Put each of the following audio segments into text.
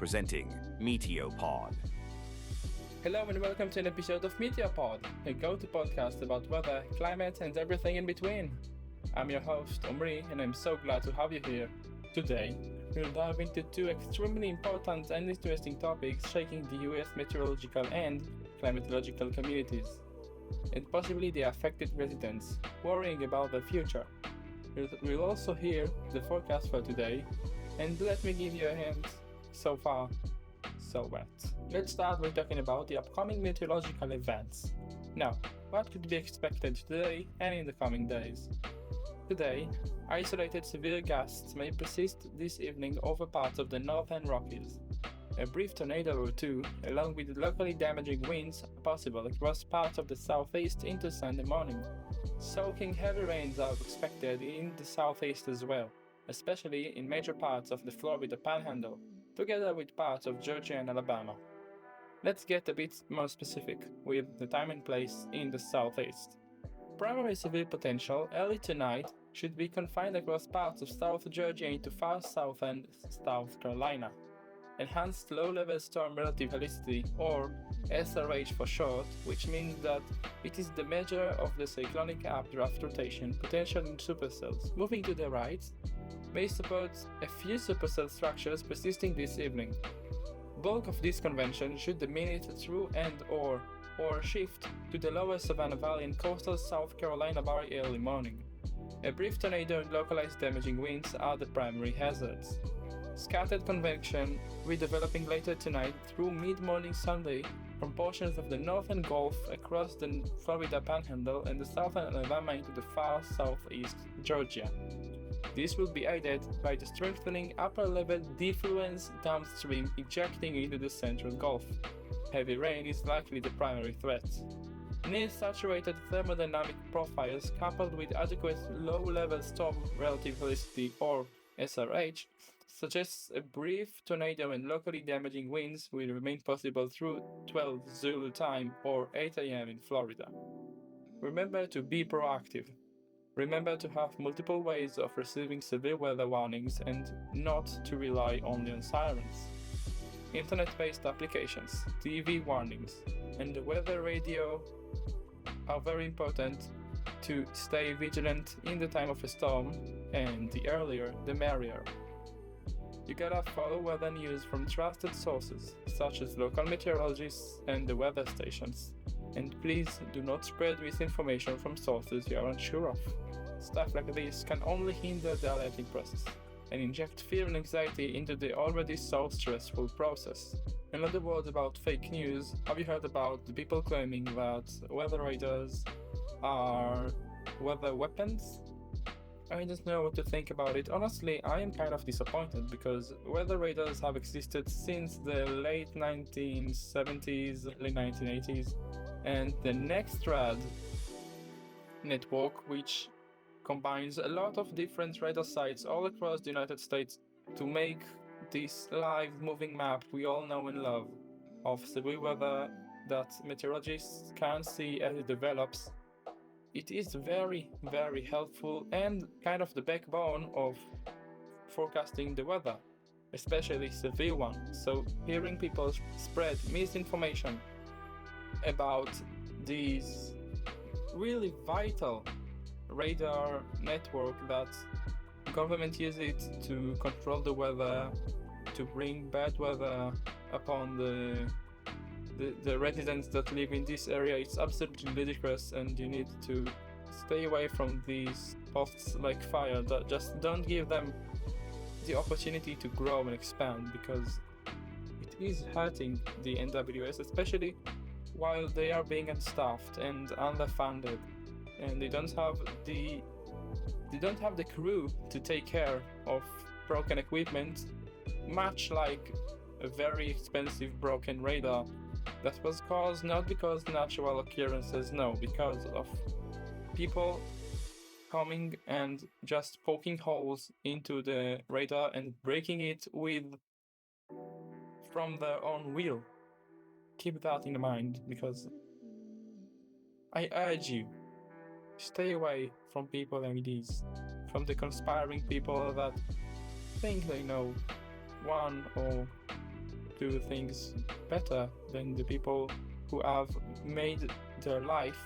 presenting Meteopod. Hello and welcome to an episode of Meteopod, a go-to podcast about weather, climate and everything in between. I'm your host, Omri, and I'm so glad to have you here. Today, we'll dive into two extremely important and interesting topics shaking the US meteorological and climatological communities, and possibly the affected residents worrying about the future. We'll also hear the forecast for today, and let me give you a hint, so far, so wet. Let's start with talking about the upcoming meteorological events. Now, what could be expected today and in the coming days? Today, isolated severe gusts may persist this evening over parts of the northern Rockies. A brief tornado or two, along with locally damaging winds, are possible across parts of the southeast into Sunday morning. Soaking heavy rains are expected in the southeast as well, especially in major parts of the Florida Panhandle, together with parts of Georgia and Alabama. Let's get a bit more specific with the time and place in the southeast. Primary severe potential early tonight should be confined across parts of South Georgia into far south and South Carolina. Enhanced low-level storm relative helicity, or SRH for short, which means that it is the measure of the cyclonic updraft rotation potential in supercells. Moving to the right, may support a few supercell structures persisting this evening. Bulk of this convention should diminish through and/or shift to the lower Savannah Valley and coastal South Carolina by early morning. A brief tornado and localized damaging winds are the primary hazards. Scattered convection redeveloping later tonight through mid-morning Sunday from portions of the northern Gulf across the Florida Panhandle and the southern Alabama into the far southeast Georgia. This will be aided by the strengthening upper-level defluence downstream ejecting into the central Gulf. Heavy rain is likely the primary threat. Near-saturated thermodynamic profiles coupled with adequate low-level storm relative helicity, or SRH, suggests a brief tornado and locally damaging winds will remain possible through 12 Zulu time or 8 a.m. in Florida. Remember to be proactive. Remember to have multiple ways of receiving severe weather warnings and not to rely only on sirens. Internet-based applications, TV warnings, and the weather radio are very important to stay vigilant in the time of a storm, and the earlier the merrier. You gotta follow weather news from trusted sources, such as local meteorologists and the weather stations. And please do not spread misinformation from sources you are unsure of. Stuff like this can only hinder the alerting process and inject fear and anxiety into the already so stressful process. Another word about fake news. Have you heard about the people claiming that weather radars are weather weapons? I don't know what to think about it. Honestly, I am kind of disappointed because weather radars have existed since the late 1970s, early 1980s, and the Nextrad network, which combines a lot of different radar sites all across the United States to make this live moving map we all know and love of severe weather that meteorologists can see as it develops. It is very, very helpful and kind of the backbone of forecasting the weather, especially severe ones. So hearing people spread misinformation about these really vital radar network that government use it to control the weather, to bring bad weather upon the residents that live in this area, it's absolutely ludicrous, and you need to stay away from these posts like fire. That just don't give them the opportunity to grow and expand, because it is hurting the NWS, especially while they are being unstaffed and underfunded, and they don't have the crew to take care of broken equipment, much like a very expensive broken radar that was caused not because natural occurrences, no, because of people coming and just poking holes into the radar and breaking it from their own will. Keep that in mind, because I urge you, stay away from people like these, from the conspiring people that think they know one or do things better than the people who have made their life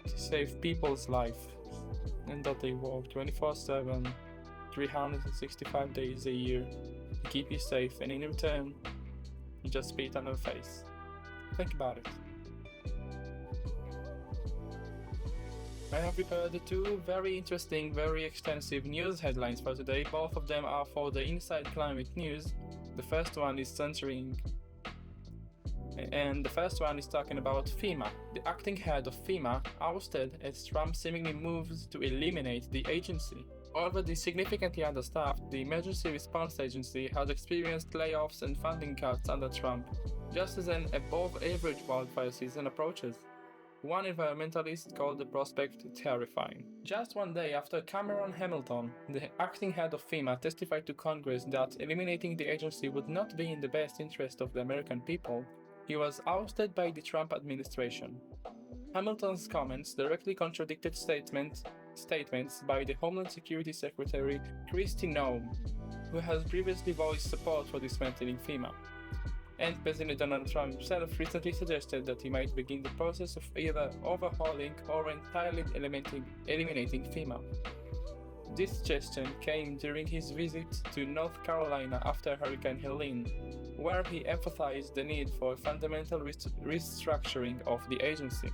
to save people's life, and that they work 24/7, 365 days a year to keep you safe, and in return, you just spit on their face. Think about it. I have prepared two very interesting, very extensive news headlines for today. Both of them are for the Inside Climate News. The first one is talking about FEMA. The acting head of FEMA ousted as Trump seemingly moves to eliminate the agency. Already significantly understaffed, the Emergency Response Agency has experienced layoffs and funding cuts under Trump, just as an above-average wildfire season approaches. One environmentalist called the prospect terrifying. Just one day after Cameron Hamilton, the acting head of FEMA, testified to Congress that eliminating the agency would not be in the best interest of the American people, he was ousted by the Trump administration. Hamilton's comments directly contradicted statements by the Homeland Security Secretary Kristi Noem, who has previously voiced support for dismantling FEMA. And President Donald Trump himself recently suggested that he might begin the process of either overhauling or entirely eliminating FEMA. This suggestion came during his visit to North Carolina after Hurricane Helene, where he emphasized the need for a fundamental restructuring of the agency.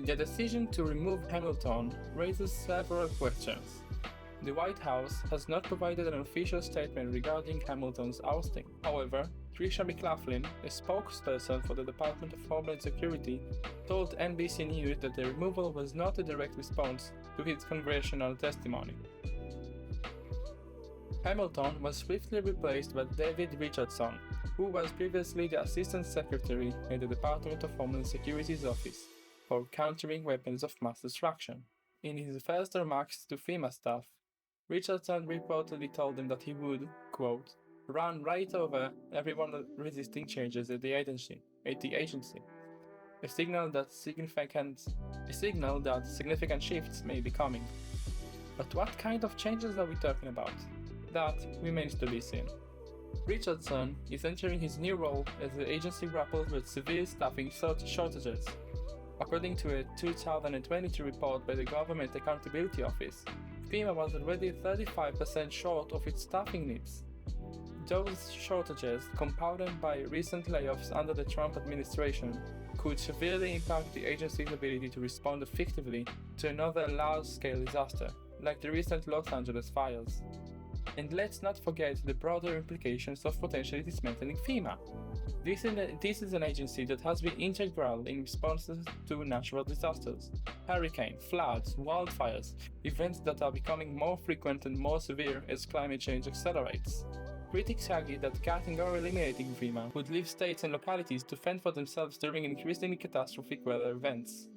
The decision to remove Hamilton raises several questions. The White House has not provided an official statement regarding Hamilton's ousting. However, Tricia McLaughlin, a spokesperson for the Department of Homeland Security, told NBC News that the removal was not a direct response to his congressional testimony. Hamilton was swiftly replaced by David Richardson, who was previously the Assistant Secretary in the Department of Homeland Security's Office for Countering Weapons of Mass Destruction. In his first remarks to FEMA staff, Richardson reportedly told them that he would, quote, run right over everyone resisting changes at the agency, a signal that significant shifts may be coming. But what kind of changes are we talking about? That remains to be seen. Richardson is entering his new role as the agency grapples with severe staffing shortages. According to a 2022 report by the Government Accountability Office, FEMA was already 35% short of its staffing needs. Those shortages, compounded by recent layoffs under the Trump administration, could severely impact the agency's ability to respond effectively to another large-scale disaster, like the recent Los Angeles fires. And let's not forget the broader implications of potentially dismantling FEMA. This is an agency that has been integral in responses to natural disasters, hurricanes, floods, wildfires, events that are becoming more frequent and more severe as climate change accelerates. Critics argue that cutting or eliminating FEMA would leave states and localities to fend for themselves during increasingly catastrophic weather events.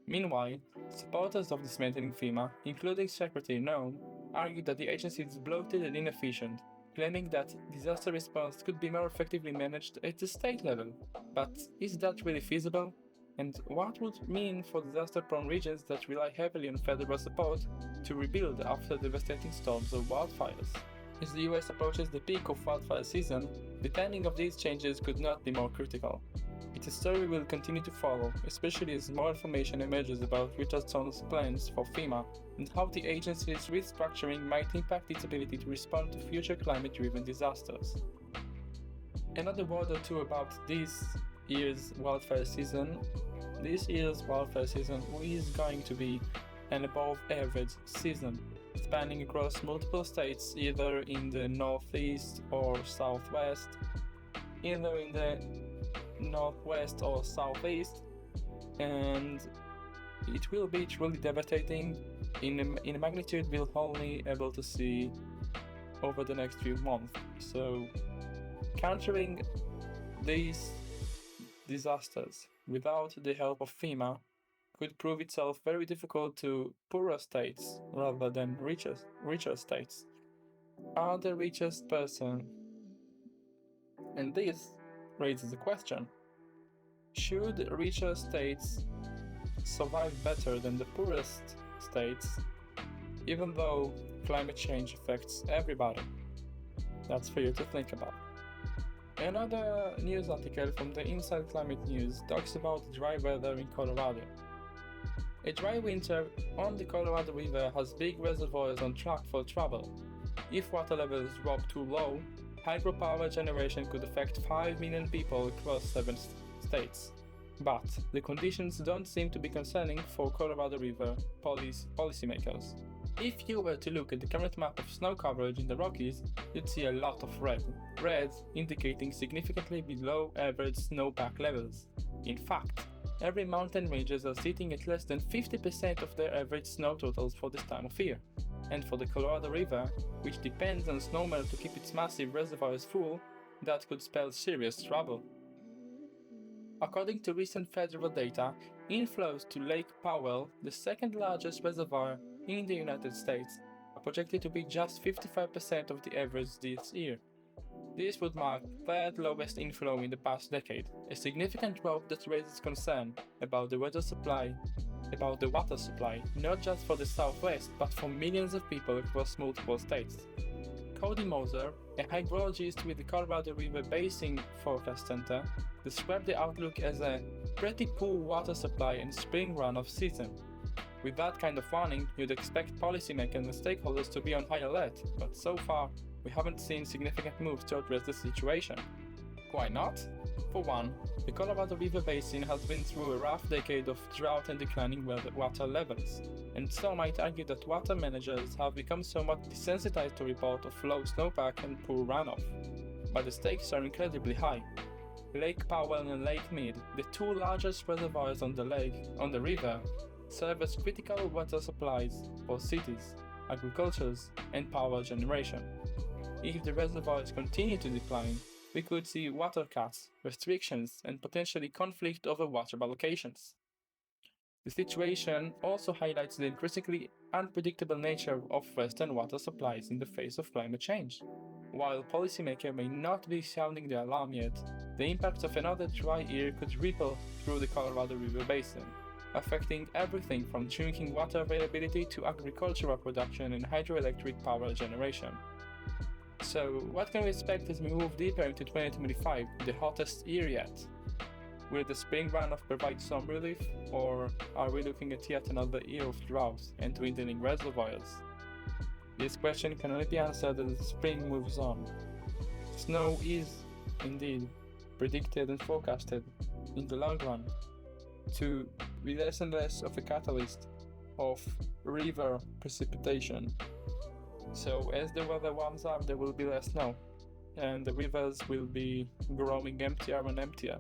Meanwhile, supporters of dismantling FEMA, including Secretary Noem, argue that the agency is bloated and inefficient, claiming that disaster response could be more effectively managed at the state level. But is that really feasible? And what would it mean for disaster-prone regions that rely heavily on federal support to rebuild after devastating storms or wildfires? As the US approaches the peak of wildfire season, the timing of these changes could not be more critical. It's a story we'll continue to follow, especially as more information emerges about Richardson's plans for FEMA and how the agency's restructuring might impact its ability to respond to future climate-driven disasters. Another word or two about this year's wildfire season. This year's wildfire season is going to be an above-average season, spanning across multiple states, either in the northeast or southwest, either in the northwest or southeast, and it will be truly devastating in a magnitude we'll only able to see over the next few months. So countering these disasters without the help of FEMA could prove itself very difficult to poorer states rather than richer states. Are the richest person? And this raises a question. Should richer states survive better than the poorest states, even though climate change affects everybody? That's for you to think about. Another news article from the Inside Climate News talks about dry weather in Colorado. A dry winter on the Colorado River has big reservoirs on track for trouble. If water levels drop too low, hydropower generation could affect 5 million people across 7 states. But the conditions don't seem to be concerning for Colorado River policymakers. If you were to look at the current map of snow coverage in the Rockies, you'd see a lot of red indicating significantly below average snowpack levels. In fact, every mountain ranges are sitting at less than 50% of their average snow totals for this time of year. And for the Colorado River, which depends on snowmelt to keep its massive reservoirs full, that could spell serious trouble. According to recent federal data, inflows to Lake Powell, the second largest reservoir in the United States, are projected to be just 55% of the average this year. This would mark the third lowest inflow in the past decade, a significant drop that raises concern about the water supply, not just for the Southwest, but for millions of people across multiple states. Cody Moser, a hydrologist with the Colorado River Basin Forecast Center, described the outlook as a pretty poor water supply and spring runoff season. With that kind of warning, you'd expect policymakers and stakeholders to be on high alert, but so far, we haven't seen significant moves to address the situation. Why not? For one, the Colorado River Basin has been through a rough decade of drought and declining water levels, and some might argue that water managers have become somewhat desensitized to report of low snowpack and poor runoff. But the stakes are incredibly high. Lake Powell and Lake Mead, the two largest reservoirs on the river, serve as critical water supplies for cities, agriculture, and power generation. If the reservoirs continue to decline, we could see water cuts, restrictions, and potentially conflict over water allocations. The situation also highlights the increasingly unpredictable nature of Western water supplies in the face of climate change. While policymakers may not be sounding the alarm yet, the impact of another dry year could ripple through the Colorado River Basin, affecting everything from drinking water availability to agricultural production and hydroelectric power generation. So, what can we expect as we move deeper into 2025, the hottest year yet? Will the spring runoff provide some relief, or are we looking at yet another year of drought and dwindling reservoirs? This question can only be answered as the spring moves on. Snow is, indeed, predicted and forecasted, in the long run, to be less and less of a catalyst of river precipitation. So as the weather warms up, there will be less snow, and the rivers will be growing emptier and emptier.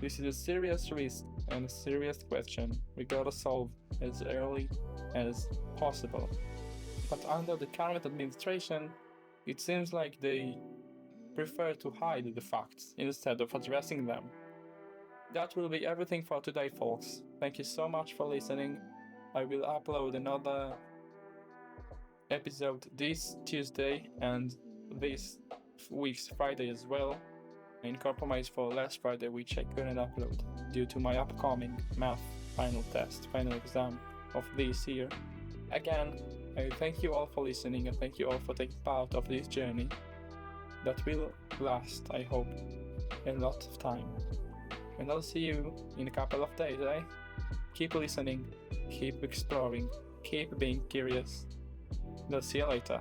This is a serious risk and a serious question we gotta solve as early as possible. But under the current administration, it seems like they prefer to hide the facts instead of addressing them. That will be everything for today, folks. Thank you so much for listening. I will upload another episode this Tuesday and this week's Friday as well, in compromise for last Friday, which I couldn't upload due to my upcoming math final exam of this year. Again, I thank you all for listening and thank you all for taking part of this journey that will last, I hope, a lot of time. And I'll see you in a couple of days, eh? Keep listening, keep exploring, keep being curious. I'll see you later.